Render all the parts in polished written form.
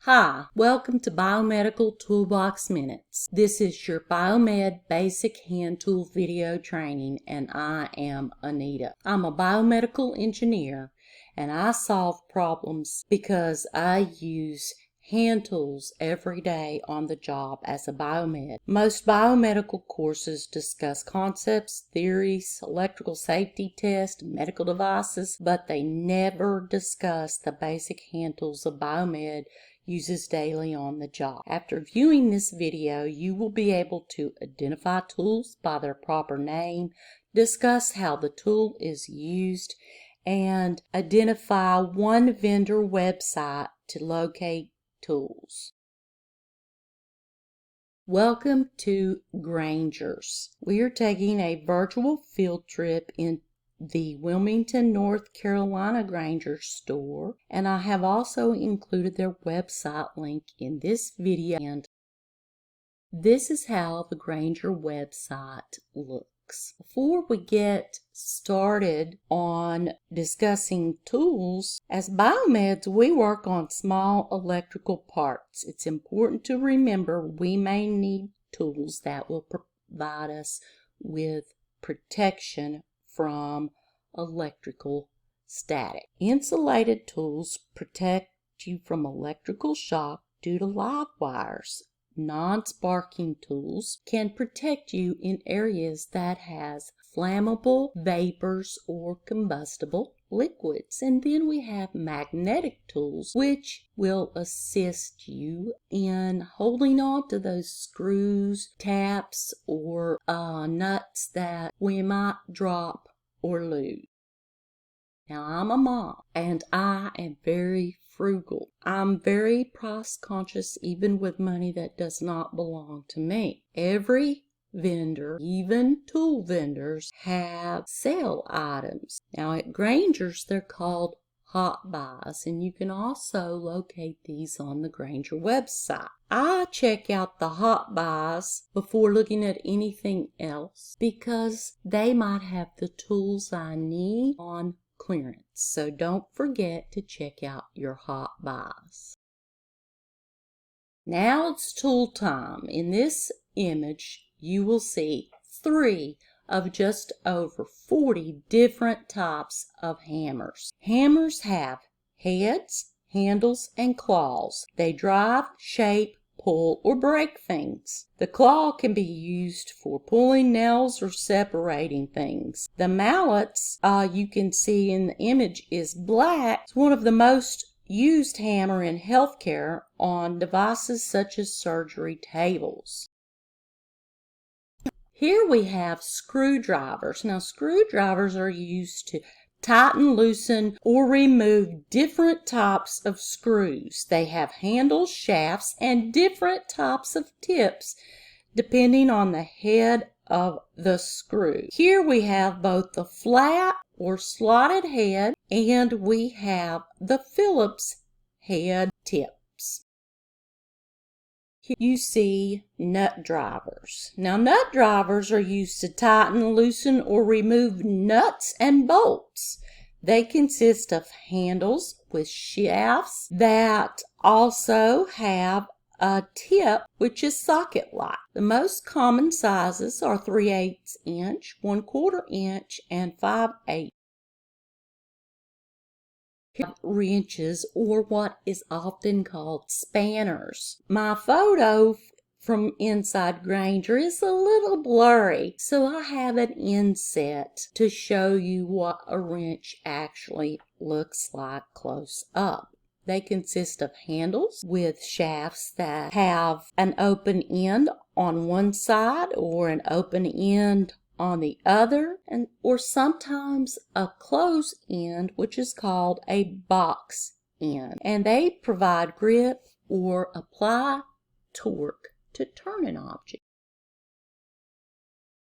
Hi, welcome to Biomedical Toolbox Minutes. This is your Biomed Basic Hand Tool video training, and I am Anita. I'm a biomedical engineer, and I solve problems because I use hand tools every day on the job as a biomed. Most biomedical courses discuss concepts, theories, electrical safety tests, medical devices, but they never discuss the basic hand tools a biomed uses daily on the job. After viewing this video, you will be able to identify tools by their proper name, discuss how the tool is used, and identify one vendor website to locate tools. Welcome to Grainger's. We are taking a virtual field trip in the Wilmington, North Carolina Grainger store, and I have also included their website link in this video. And this is how the Grainger website looks. Before we get started on discussing tools, as biomeds we work on small electrical parts. It's important to remember we may need tools that will provide us with protection from electrical static. Insulated tools protect you from electrical shock due to live wires. Non-sparking tools can protect you in areas that has flammable vapors or combustible liquids. And then we have magnetic tools, which will assist you in holding on to those screws, taps, or nuts that we might drop or lose. Now, I'm a mom, and I am very frugal. I'm very price conscious, even with money that does not belong to me. Every vendor, even tool vendors, have sale items. Now, at Grainger's, they're called hot buys, and you can also locate these on the Grainger website. I check out the hot buys before looking at anything else because they might have the tools I need on clearance. So don't forget to check out your hot buys. Now it's tool time. In this image, you will see 3 of just over 40 different types of hammers. Hammers have heads, handles, and claws. They drive, shape, pull, or break things. The claw can be used for pulling nails or separating things. The mallets you can see in the image is black. It's one of the most used hammer in healthcare on devices such as surgery tables. Here we have screwdrivers. Now, screwdrivers are used to tighten, loosen, or remove different types of screws. They have handles, shafts, and different types of tips depending on the head of the screw. Here we have both the flat or slotted head and we have the Phillips head tips. You see nut drivers. Now, nut drivers are used to tighten, loosen, or remove nuts and bolts. They consist of handles with shafts that also have a tip, which is socket-like. The most common sizes are 3/8 inch, 1/4 inch, and 5/8 wrenches, or what is often called spanners. My photo from inside Grainger is a little blurry, so I have an inset to show you what a wrench actually looks like close up. They consist of handles with shafts that have an open end on one side or an open end on the other, or sometimes a closed end, which is called a box end. And they provide grip or apply torque to turn an object.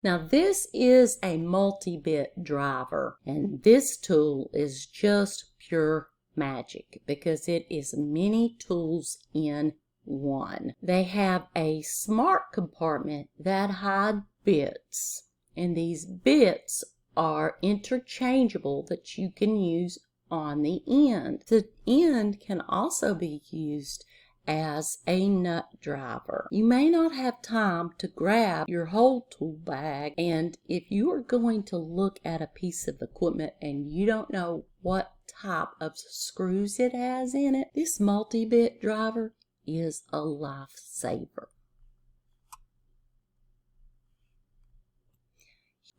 Now, this is a multi-bit driver, and this tool is just pure magic because it is many tools in one. They have a smart compartment that hide bits, and these bits are interchangeable that you can use on the end. The end can also be used as a nut driver. You may not have time to grab your whole tool bag, and if you are going to look at a piece of equipment and you don't know what type of screws it has in it, this multi-bit driver is a lifesaver.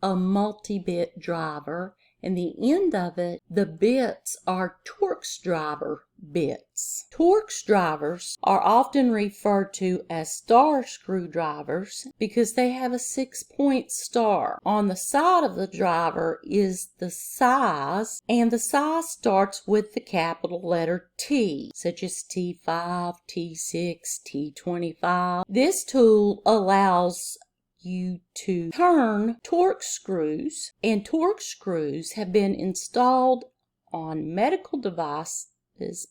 A multi-bit driver, and the end of it, the bits are Torx driver bits. Torx drivers are often referred to as star screwdrivers because they have a 6-point star. On the side of the driver is the size, and the size starts with the capital letter T, such as T5, T6, T25. This tool allows you to turn Torx screws, and Torx screws have been installed on medical devices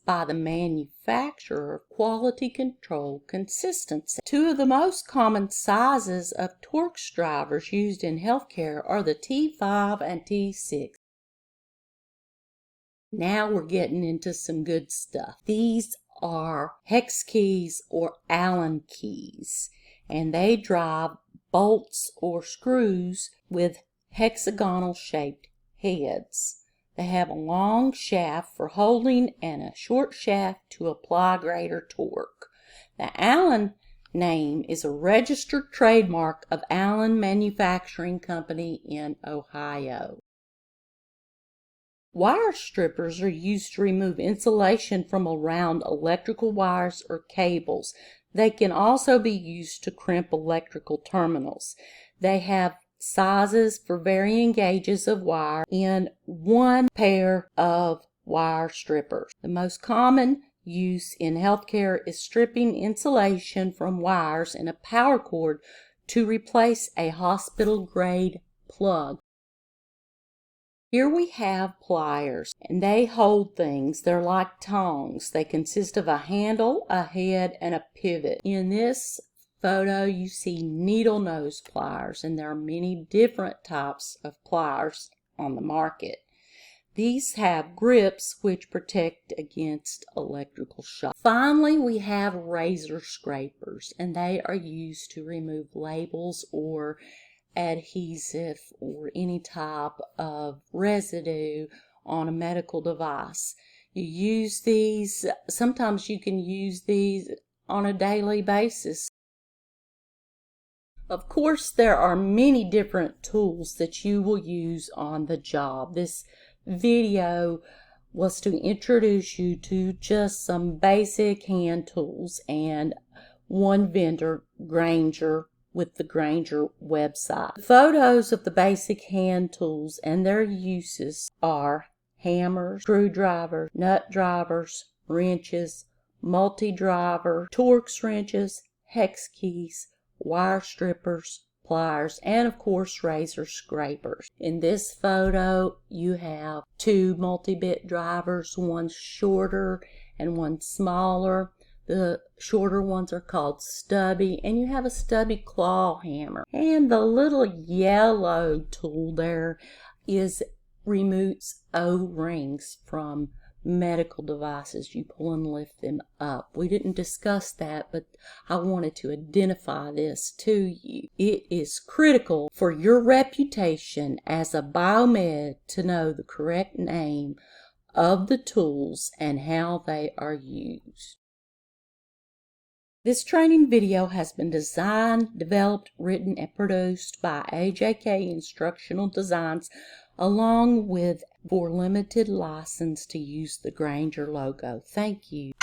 by the manufacturer of quality control consistency. Two of the most common sizes of Torx drivers used in healthcare are the T5 and T6. Now we're getting into some good stuff. These are hex keys or Allen keys, and they drive bolts or screws with hexagonal shaped heads. They have a long shaft for holding and a short shaft to apply greater torque. The Allen name is a registered trademark of Allen Manufacturing Company in Ohio. Wire strippers are used to remove insulation from around electrical wires or cables. They can also be used to crimp electrical terminals. They have sizes for varying gauges of wire in one pair of wire strippers. The most common use in healthcare is stripping insulation from wires in a power cord to replace a hospital-grade plug. Here we have pliers, and they hold things. They're like tongs. They consist of a handle, a head, and a pivot. In this photo, you see needle nose pliers, and there are many different types of pliers on the market. These have grips which protect against electrical shock. Finally, we have razor scrapers, and they are used to remove labels or adhesive or any type of residue on a medical device. You use these, sometimes you can use these on a daily basis. Of course, there are many different tools that you will use on the job. This video was to introduce you to just some basic hand tools and one vendor, Grainger, with the Grainger website. Photos of the basic hand tools and their uses are hammers, screwdrivers, nut drivers, wrenches, multi-driver, Torx wrenches, hex keys, wire strippers, pliers, and of course razor scrapers. In this photo you have two multi-bit drivers, one shorter and one smaller. The shorter ones are called stubby, and you have a stubby claw hammer. And the little yellow tool there removes O-rings from medical devices. You pull and lift them up. We didn't discuss that, but I wanted to identify this to you. It is critical for your reputation as a biomed to know the correct name of the tools and how they are used. This training video has been designed, developed, written, and produced by AJK Instructional Designs, along with for limited license to use the Grainger logo. Thank you.